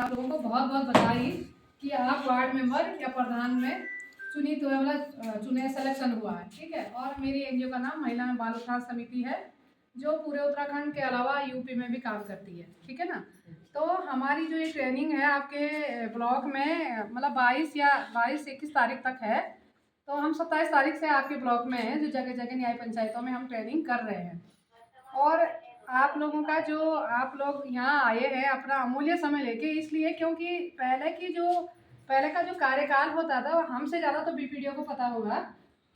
आप लोगों को बहुत बहुत बधाई कि आप वार्ड मेंबर या प्रधान में चुनित हुए, मतलब चुने सिलेक्शन हुआ है। ठीक है। और मेरी एनजीओ का नाम महिला बाल उत्थान समिति है, जो पूरे उत्तराखंड के अलावा यूपी में भी काम करती है। ठीक है ना। तो हमारी जो ये ट्रेनिंग है आपके ब्लॉक में, मतलब 22 तारीख तक है। तो हम 27 तारीख से आपके ब्लॉक में है, जो जगह जगह न्याय पंचायतों में हम ट्रेनिंग कर रहे हैं। और आप लोगों का जो आप लोग यहाँ आए हैं अपना अमूल्य समय लेके, इसलिए क्योंकि पहले का जो कार्यकाल होता था, हमसे ज़्यादा तो बीपीडीओ को पता होगा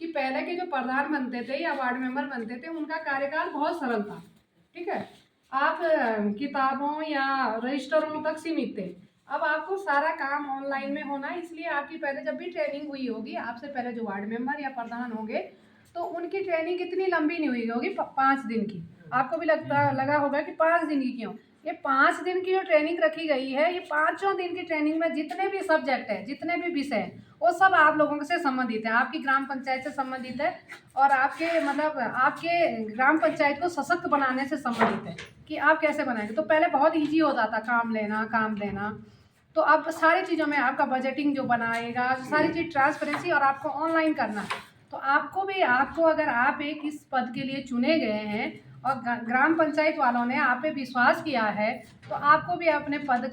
कि पहले के जो प्रधान बनते थे या वार्ड मेंबर बनते थे, उनका कार्यकाल बहुत सरल था। ठीक है। आप किताबों या रजिस्टरों तक सीमित थे। अब आपको सारा काम ऑनलाइन में होना है, इसलिए आपकी पहले जब भी ट्रेनिंग हुई होगी, आपसे पहले जो वार्ड मेंबर या प्रधान होंगे, तो उनकी ट्रेनिंग इतनी लंबी नहीं हुई होगी, 5 दिन की। आपको भी लगा होगा कि 5 दिन की क्यों। ये 5 दिन की जो ट्रेनिंग रखी गई है, ये 5 दिन की ट्रेनिंग में जितने भी सब्जेक्ट है, जितने भी विषय हैं, वो सब आप लोगों से संबंधित है, आपकी ग्राम पंचायत से संबंधित है, और आपके मतलब आपके ग्राम पंचायत को सशक्त बनाने से संबंधित है कि आप कैसे बनाएंगे। तो पहले बहुत ईजी होता था काम देना, तो अब सारी चीज़ों में आपका बजटिंग जो बनाएगा, सारी चीज़ ट्रांसपेरेंसी, और आपको ऑनलाइन करना है। तो आपको अगर आप एक इस पद के लिए चुने गए हैं और ग्राम पंचायत वालों ने आप पे विश्वास किया है, तो आपको भी अपने पद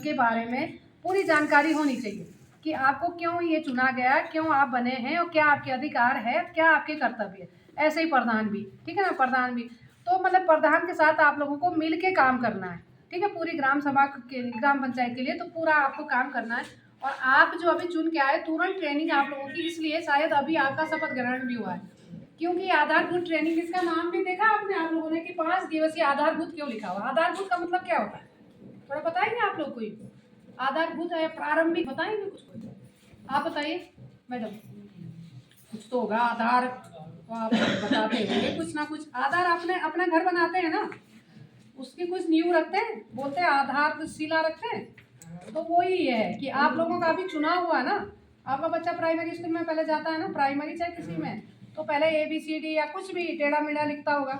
के बारे में पूरी जानकारी होनी चाहिए कि आपको क्यों ये चुना गया, क्यों आप बने हैं, और क्या आपके अधिकार है, क्या आपके कर्तव्य है। ऐसे ही प्रधान भी, ठीक है ना, प्रधान भी। तो मतलब प्रधान के साथ आप लोगों को मिल के काम करना है। ठीक है। पूरी ग्राम पंचायत के लिए तो पूरा आपको काम करना है। और आप जो अभी चुन के आए, तुरंत ट्रेनिंग आप लोगों की, इसलिए शायद अभी आपका शपथ ग्रहण भी हुआ है, क्योंकि आधारभूत ट्रेनिंग, इसका नाम भी देखा आपने आप लोगों ने कि 5 दिवसीय आधारभूत क्यों लिखा हुआ। आधारभूत का मतलब क्या होता है, थोड़ा बताएंगे आप लोग कोई। आधारभूत है प्रारंभिक, बताएंगे कुछ कोई, आप बताइए मैडम। कुछ तो होगा आधार, तो आप बताते होंगे कुछ ना कुछ। आधार आपने अपना घर बनाते हैं ना, उसकी कुछ नींव रखते हैं, बोलते हैं आधारशिला रखते हैं। तो वही है कि आप लोगों का अभी चुनाव हुआ ना। आपका बच्चा प्राइमरी स्कूल में पहले जाता है ना, प्राइमरी चाहे किसी में, तो पहले ABCD या कुछ भी टेढ़ा मेढ़ा लिखता होगा,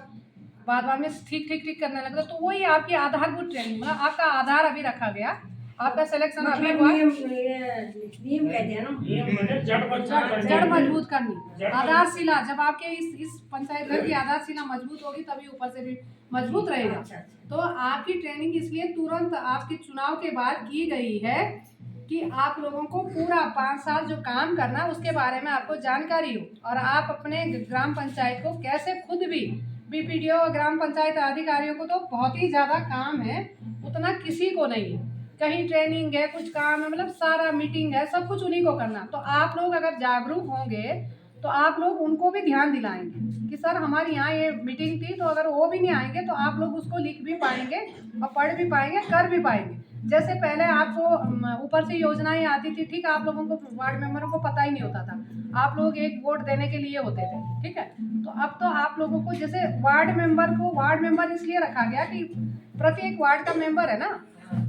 बाद में ठीक ठीक ठीक करने लगता। तो वही आपकी आधारभूत ट्रेनिंग, मतलब आपका आधार अभी रखा गया, आपका सिलेक्शन अभी हुआ। नीम कहते हैं ना, जड़ मजबूत करनी, आधारशिला। जब आपके इस पंचायत घर की आधारशिला मजबूत होगी, तभी ऊपर से भी मजबूत रहेगा। तो आपकी ट्रेनिंग इसलिए तुरंत आपके चुनाव के बाद की गई है कि आप लोगों को पूरा 5 साल जो काम करना, उसके बारे में आपको जानकारी हो, और आप अपने ग्राम पंचायत को कैसे खुद भी, बीपीडीओ और ग्राम पंचायत अधिकारियों को तो बहुत ही ज़्यादा काम है, उतना किसी को नहीं है। कहीं ट्रेनिंग है, कुछ काम है, मतलब सारा मीटिंग है, सब कुछ उन्हीं को करना। तो आप लोग अगर जागरूक होंगे, तो आप लोग उनको भी ध्यान दिलाएंगे कि सर हमारे यहाँ ये मीटिंग थी। तो अगर वो भी नहीं आएंगे, तो आप लोग उसको लिख भी पाएंगे और पढ़ भी पाएंगे, कर भी पाएंगे। जैसे पहले आपको ऊपर से योजनाएं आती थी, ठीक है, आप लोगों को वार्ड मेंबरों को पता ही नहीं होता था, आप लोग एक वोट देने के लिए होते थे। ठीक है। तो अब तो आप लोगों को, जैसे वार्ड मेंबर इसलिए रखा गया कि प्रत्येक वार्ड का मेंबर है ना,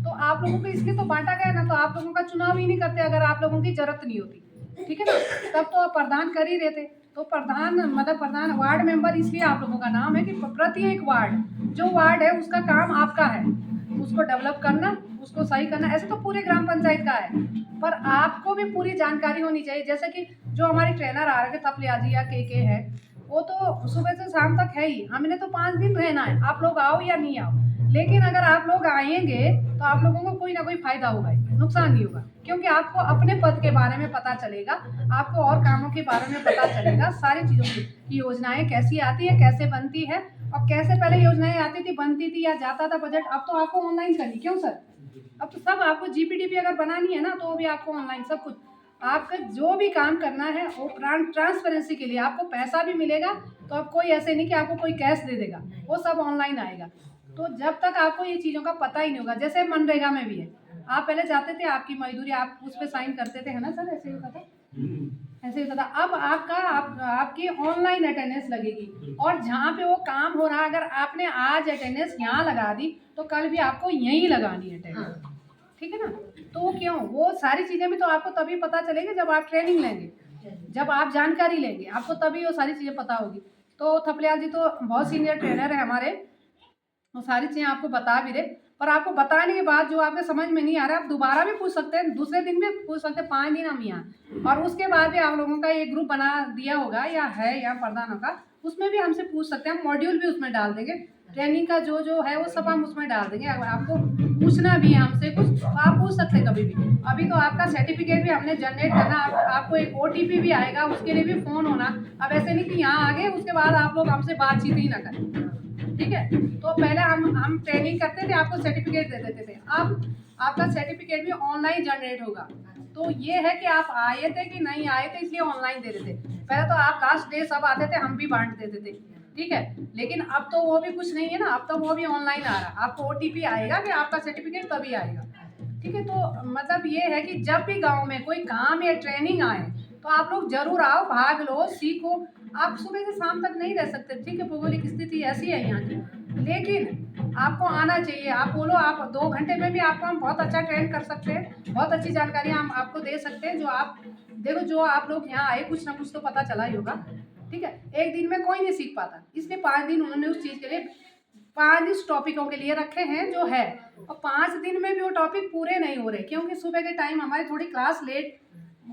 तो आप लोगों को इसलिए तो बांटा गया ना, तो आप लोगों का चुनाव ही नहीं करते अगर आप लोगों की जरूरत नहीं होती। ठीक है ना। तब तो आप प्रधान कर ही रहते। तो प्रधान वार्ड मेंबर इसलिए आप लोगों का नाम है कि प्रत्येक वार्ड, जो वार्ड है उसका काम आपका है, उसको डेवलप करना, उसको सही करना। ऐसे तो पूरे ग्राम पंचायत का है, पर आपको भी पूरी जानकारी होनी चाहिए। जैसे कि जो हमारे ट्रेनर आ रहे थे, तपलिया जी या के है, वो तो सुबह से शाम तक है ही। हमने तो 5 दिन रहना है, आप लोग आओ या नहीं आओ। लेकिन अगर आप लोग आएंगे, तो आप लोगों को कोई ना कोई फायदा होगा, नुकसान नहीं होगा, क्योंकि आपको अपने पद के बारे में पता चलेगा, आपको और कामों के बारे में पता चलेगा, सारी चीज़ों की योजनाएं कैसी आती है, कैसे बनती है, और कैसे पहले योजनाएं आती थी, बनती थी या जाता था बजट। अब तो आपको ऑनलाइन करनी, क्यों सर, अब तो सब आपको GPDP अगर बनानी है ना, तो भी आपको ऑनलाइन सब कुछ। आपका जो भी काम करना है वो ट्रांसपेरेंसी के लिए आपको पैसा भी मिलेगा। तो अब कोई ऐसे नहीं कि आपको कोई कैश दे देगा, वो सब ऑनलाइन आएगा। तो जब तक आपको ये चीज़ों का पता ही नहीं होगा, जैसे मनरेगा में भी है, आप पहले जाते थे, आपकी मजदूरी आप उस पर साइन करते थे, है ना सर, ऐसे ही होता था, ऐसे ही होता था। अब आपकी ऑनलाइन अटेंडेंस लगेगी, और जहाँ पे वो काम हो रहा है, अगर आपने आज अटेंडेंस यहाँ लगा दी, तो कल भी आपको यहीं लगानी है अटेंडेंस। ठीक है ना। तो क्यों, वो सारी चीज़ें भी तो आपको तभी पता चलेगी जब आप ट्रेनिंग लेंगे, जब आप जानकारी लेंगे, आपको तभी वो सारी चीज़ें पता होगी। तो थपलियाल जी तो बहुत सीनियर ट्रेनर है हमारे, वो सारी चीज़ें आपको बता भी दे। पर आपको बताने के बाद जो आपके समझ में नहीं आ रहा है आप दोबारा भी पूछ सकते हैं, दूसरे दिन भी पूछ सकते हैं, 5 दिन हम यहाँ। और उसके बाद भी आप लोगों का ये ग्रुप बना दिया होगा या है या प्रधानों का, उसमें भी हमसे पूछ सकते हैं। हम मॉड्यूल भी उसमें डाल देंगे, ट्रेनिंग का जो है वो सब हम उसमें डाल देंगे। अगर आपको पूछना भी है हमसे कुछ तो आप पूछ सकते हैं कभी भी। अभी तो आपका सर्टिफिकेट भी हमने जनरेट करना, आपको एक OTP भी आएगा, उसके लिए भी फ़ोन होना। अब ऐसे नहीं कि यहाँ आ गए उसके बाद आप लोग हमसे बातचीत ही ना करें, ठीक है। तो पहले हम ट्रेनिंग करते थे, आपको सर्टिफिकेट दे देते थे। अब आपका सर्टिफिकेट भी ऑनलाइन जनरेट होगा। तो ये है कि आप आए थे कि नहीं आए थे इसलिए ऑनलाइन दे देते। पहले तो आप लास्ट डे सब आते थे, हम भी बांट देते थे, ठीक है। लेकिन अब तो वो भी कुछ नहीं है ना, अब तो वो भी ऑनलाइन आ रहा है। आपको OTP आएगा कि आपका सर्टिफिकेट तभी आएगा, ठीक है। तो मतलब ये है कि जब भी गांव में कोई काम या ट्रेनिंग आए तो आप लोग जरूर आओ, भाग लो, सीखो। आप सुबह से शाम तक नहीं रह सकते, ठीक है, भौगोलिक स्थिति ऐसी है यहाँ की, लेकिन आपको आना चाहिए। आप बोलो, आप 2 घंटे में भी आपको हम बहुत अच्छा ट्रेन कर सकते हैं, बहुत अच्छी जानकारी हम आपको दे सकते हैं। जो आप देखो, जो आप लोग यहाँ आए कुछ ना कुछ तो पता चला ही होगा, ठीक है। एक दिन में कोई नहीं सीख पाता, इसलिए 5 दिन उन्होंने उस चीज़ के लिए 5 टॉपिकों के लिए रखे हैं जो है। और 5 दिन में भी वो टॉपिक पूरे नहीं हो रहे, क्योंकि सुबह के टाइम हमारी थोड़ी क्लास लेट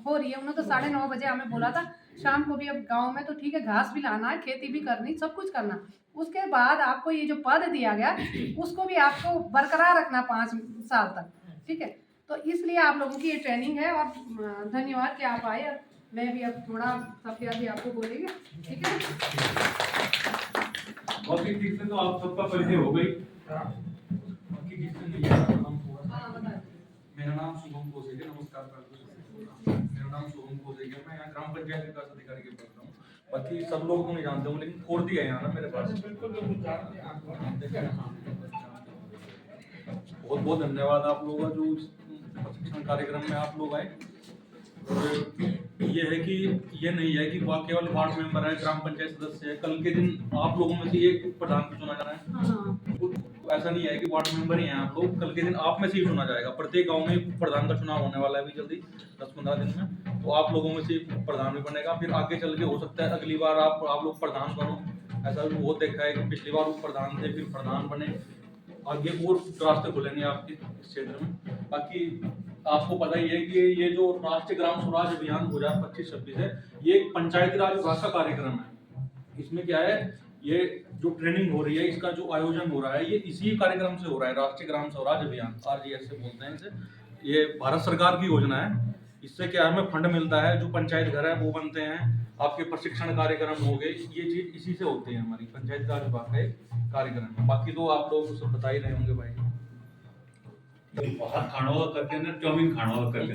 हो रही है। उन्होंने तो 9:30 बजे हमें बोला था, शाम को भी अब गांव में तो ठीक है, घास भी लाना है, खेती भी करनी, सब कुछ करना। उसके बाद आपको ये जो पद दिया गया उसको भी आपको बरकरार रखना 5 साल तक, ठीक है। तो इसलिए आप लोगों की ये ट्रेनिंग है। और धन्यवाद कि आप आए। मैं भी अब थोड़ा सफिया भी आपको बोलेंगे, ठीक है। बहुत ही ठीक से तो आप सबका परिचय हो गई। बाकी किससे नहीं है मेरा नाम शुभम कोसेगे। नमस्कार, मेरा नाम शुभम कोसेगे। मैं यहाँ ग्राम पंचायत विकास अधिकारी के पद पर हूँ। बाकी सब लोग तो नहीं जानते हूँ, लेकिन फोर्दी है यहाँ ना मेरे पास। बहुत बहुत धन्यवाद आप लोगों का जो प्रशिक्षण कार्यक्रम में आप लोग आए। और ये है कि ये नहीं है कि वहाँ केवल वार्ड मेंबर है, ग्राम पंचायत सदस्य है, कल के दिन आप लोगों में से एक प्रधान को चुना जाना है। ऐसा नहीं है कि वार्ड मेंबर ही हैं आप लोग, कल के दिन आप में से ही चुना जाएगा। प्रत्येक गांव में प्रधान का चुनाव होने वाला है अभी जल्दी 10-15 दिन में, तो आप लोगों में से प्रधान भी बनेगा। फिर आगे चल के हो सकता है अगली बार आप लोग प्रधान बनो। ऐसा भी बहुत देखा है कि पिछली बार वो प्रधान थे, फिर प्रधान बने, आगे और रास्ते खुलेंगे आपके इस क्षेत्र में। बाकी आपको पता ही है कि ये जो राष्ट्रीय ग्राम स्वराज अभियान 2025-26 है, ये एक पंचायती राज विभाग का कार्यक्रम है। इसमें क्या है, ये जो ट्रेनिंग हो रही है, इसका जो आयोजन हो रहा है, ये इसी कार्यक्रम से हो रहा है। राष्ट्रीय ग्राम स्वराज अभियान, RGS से बोलते हैं इसे। ये भारत सरकार की योजना है। इससे क्या है, हमें फंड मिलता है, जो पंचायत घर है वो बनते हैं, आपके प्रशिक्षण कार्यक्रम हो गए, ये चीज इसी से होती है हमारी पंचायत राज विभाग का एक कार्यक्रम है। बाकी तो आप लोग सब बता ही रहे होंगे भाई। भात खाना करके ना चाउमीन खाना करके